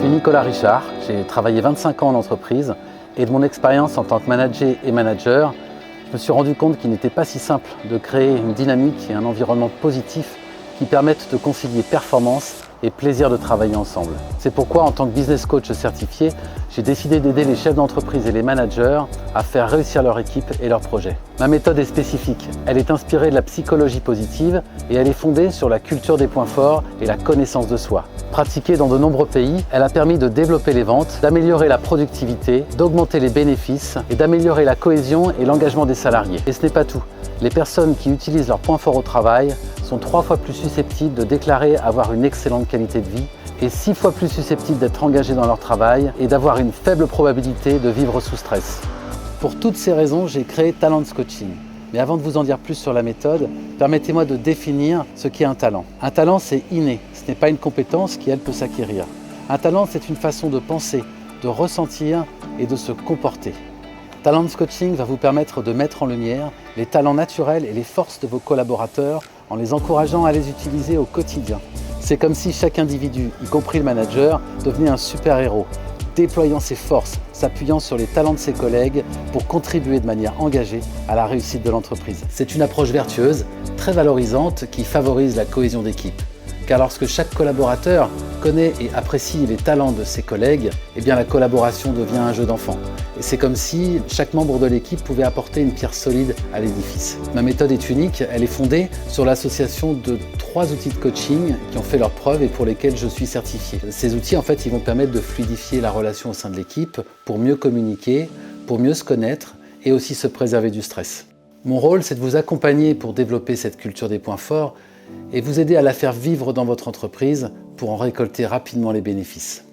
suis Nicolas Richard, j'ai travaillé 25 ans en entreprise et de mon expérience en tant que manager et manager, je me suis rendu compte qu'il n'était pas si simple de créer une dynamique et un environnement positif qui permettent de concilier performance et plaisir de travailler ensemble. C'est pourquoi, en tant que business coach certifié, j'ai décidé d'aider les chefs d'entreprise et les managers à faire réussir leur équipe et leurs projets. Ma méthode est spécifique, elle est inspirée de la psychologie positive et elle est fondée sur la culture des points forts et la connaissance de soi. Pratiquée dans de nombreux pays, elle a permis de développer les ventes, d'améliorer la productivité, d'augmenter les bénéfices et d'améliorer la cohésion et l'engagement des salariés. Et ce n'est pas tout. Les personnes qui utilisent leurs points forts au travail sont 3 fois plus susceptibles de déclarer avoir une excellente qualité de vie et 6 fois plus susceptibles d'être engagés dans leur travail et d'avoir une faible probabilité de vivre sous stress. Pour toutes ces raisons, j'ai créé Talents Coaching. Mais avant de vous en dire plus sur la méthode, permettez-moi de définir ce qu'est un talent. Un talent, c'est inné, ce n'est pas une compétence qui, elle, peut s'acquérir. Un talent, c'est une façon de penser, de ressentir et de se comporter. Talents Coaching va vous permettre de mettre en lumière les talents naturels et les forces de vos collaborateurs en les encourageant à les utiliser au quotidien. C'est comme si chaque individu, y compris le manager, devenait un super-héros, déployant ses forces, s'appuyant sur les talents de ses collègues pour contribuer de manière engagée à la réussite de l'entreprise. C'est une approche vertueuse, très valorisante, qui favorise la cohésion d'équipe. Car lorsque chaque collaborateur connaît et apprécie les talents de ses collègues, eh bien la collaboration devient un jeu d'enfant. Et c'est comme si chaque membre de l'équipe pouvait apporter une pierre solide à l'édifice. Ma méthode est unique, elle est fondée sur l'association de 3 outils de coaching qui ont fait leurs preuves et pour lesquels je suis certifié. Ces outils, en fait, ils vont permettre de fluidifier la relation au sein de l'équipe pour mieux communiquer, pour mieux se connaître et aussi se préserver du stress. Mon rôle, c'est de vous accompagner pour développer cette culture des points forts et vous aider à la faire vivre dans votre entreprise pour en récolter rapidement les bénéfices.